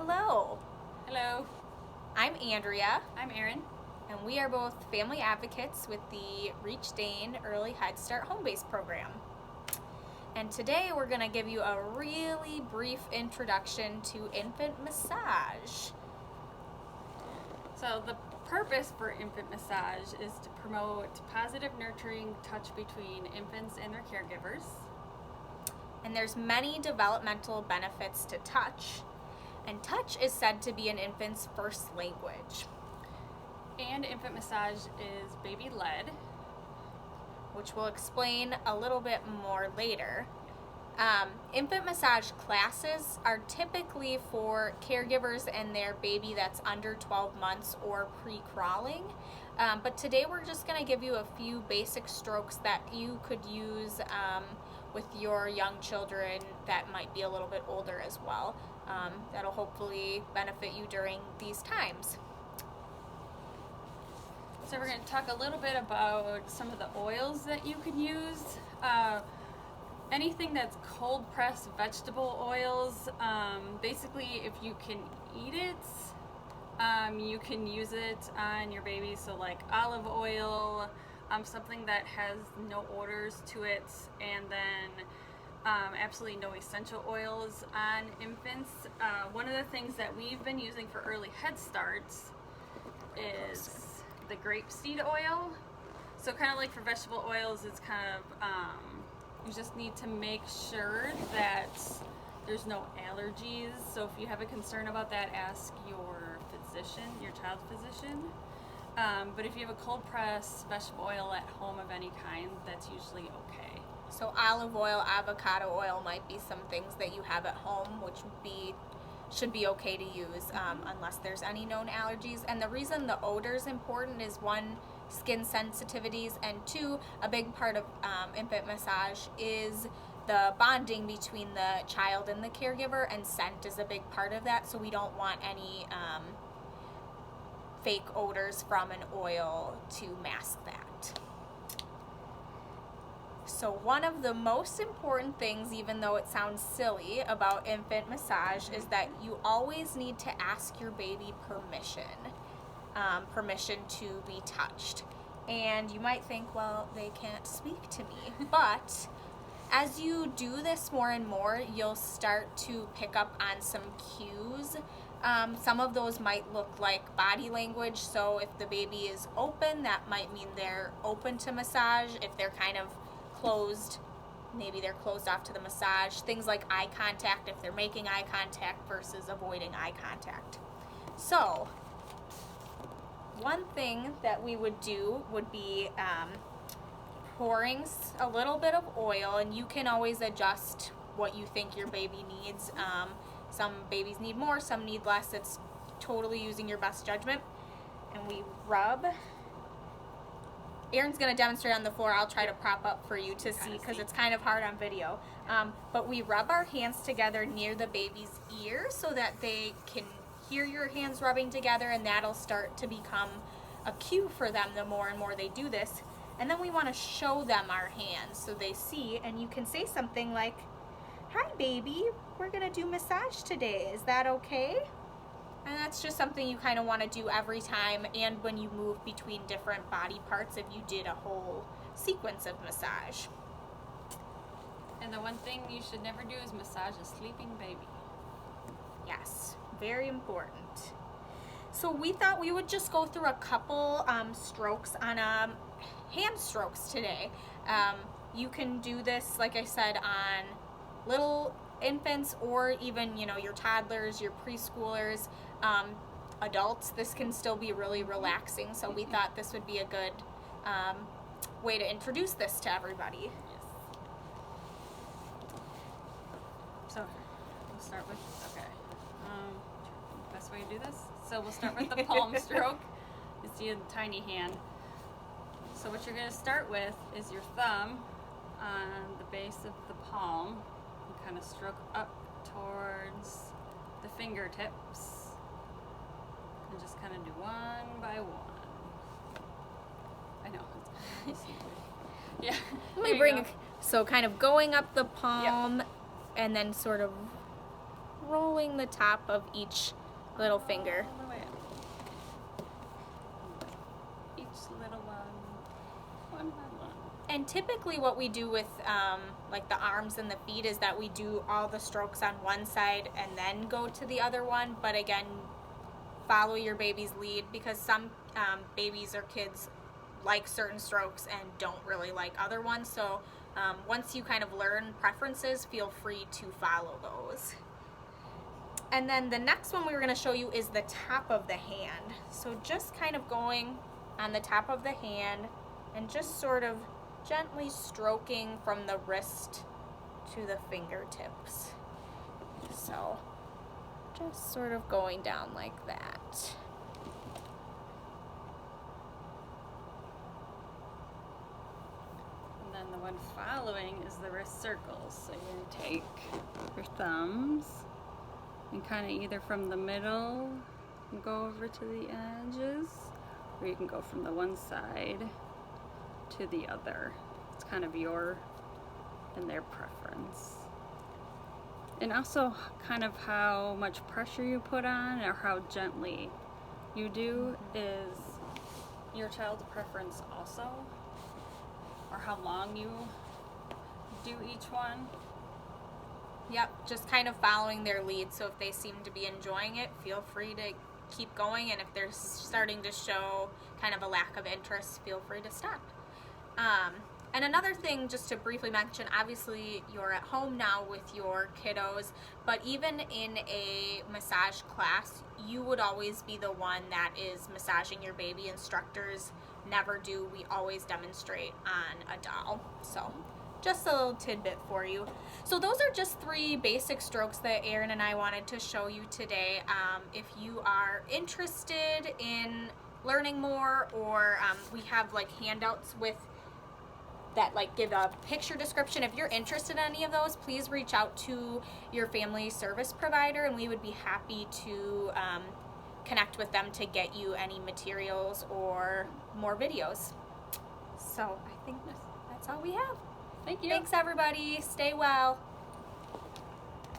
Hello, Hello, I'm Andrea, I'm Erin. and we are both family advocates with the Reach Dane Early Head Start Home Base program. And today we're going to give you a really brief introduction to infant massage. So the purpose for infant massage is to promote positive nurturing touch between infants and their caregivers. And there's many developmental benefits to touch. And touch is said to be an infant's first language, And infant massage is baby-led. which we'll explain a little bit more later. Infant massage classes are typically for caregivers and their baby that's under 12 months or pre-crawling. But today we're just going to give you a few basic strokes that you could use with your young children that might be a little bit older as well. That'll hopefully benefit you during these times. So we're going to talk a little bit about some of the oils that you can use. Anything that's cold pressed vegetable oils, basically if you can eat it, you can use it on your baby. So like olive oil, something that has no odors to it, and then absolutely no essential oils on infants. One of the things that we've been using for early head starts is the grapeseed oil. So kind of like for vegetable oils, it's kind of you just need to make sure that there's no allergies. So if you have a concern about that, ask your physician, your child's physician. But if you have a cold pressed vegetable oil at home of any kind, that's usually okay. So olive oil, avocado oil might be some things that you have at home, which should be okay to use unless there's any known allergies. And the reason the odor is important is one, skin sensitivities, and two, a big part of infant massage is the bonding between the child and the caregiver, and scent is a big part of that. So we don't want any fake odors from an oil to mask that. So one of the most important things, even though it sounds silly, about infant massage is that you always need to ask your baby permission to be touched. And you might think, well, they can't speak to me. But as you do this more and more, you'll start to pick up on some cues. Some of those might look like body language. So if the baby is open, that might mean they're open to massage. If they're kind of closed, maybe they're closed off to the massage. Things like eye contact, if they're making eye contact versus avoiding eye contact. So one thing that we would do would be pouring a little bit of oil, and you can always adjust what you think your baby needs. Some babies need more, some need less. It's totally using your best judgment. And we rub. Erin's going to demonstrate on the floor. I'll try to prop up for you to see because it's kind of hard on video. But we rub our hands together near the baby's ear so that they can hear your hands rubbing together, and that'll start to become a cue for them the more and more they do this. And then we want to show them our hands so they see, and you can say something like, "Hi baby, we're going to do massage today. Is that okay?" And that's just something you kind of want to do every time, and when you move between different body parts if you did a whole sequence of massage. And the one thing you should never do is massage a sleeping baby. Yes, very important. So we thought we would just go through a couple strokes on hand strokes today. You can do this, like I said, on little infants or even, your toddlers, your preschoolers, adults. This can still be really relaxing, so we thought this would be a good way to introduce this to everybody. Yes. So we'll start with, best way to do this? So we'll start with the palm stroke. You see a tiny hand. So what you're going to start with is your thumb on the base of the palm. You kind of stroke up towards the fingertips. And just kind of do one by one. I know. Yeah. Let me bring so kind of going up the palm, and then sort of rolling the top of each little finger. All the way up. Each little one by one. And typically what we do with like the arms and the feet is that we do all the strokes on one side and then go to the other one. But again, follow your baby's lead, because some babies or kids like certain strokes and don't really like other ones. So once you kind of learn preferences, feel free to follow those. And then the next one we were going to show you is the top of the hand. So just kind of going on the top of the hand and just sort of gently stroking from the wrist to the fingertips. So just sort of going down like that. And then the one following is the wrist circles. So you're going to take your thumbs and kind of either from the middle and go over to the edges, or you can go from the one side to the other. It's kind of your and their preference. And also kind of how much pressure you put on or how gently you do is your child's preference also, or how long you do each one. Yep, just kind of following their lead. So if they seem to be enjoying it, feel free to keep going, and if they're starting to show kind of a lack of interest, feel free to stop. And another thing just to briefly mention, obviously you're at home now with your kiddos, but even in a massage class, you would always be the one that is massaging your baby. Instructors never do. We always demonstrate on a doll. So just a little tidbit for you. So those are just 3 basic strokes that Erin and I wanted to show you today. If you are interested in learning more, or we have like handouts with that like give a picture description. If you're interested in any of those, please reach out to your family service provider, and we would be happy to connect with them to get you any materials or more videos. So I think that's all we have. Thank you. Thanks everybody. Stay well.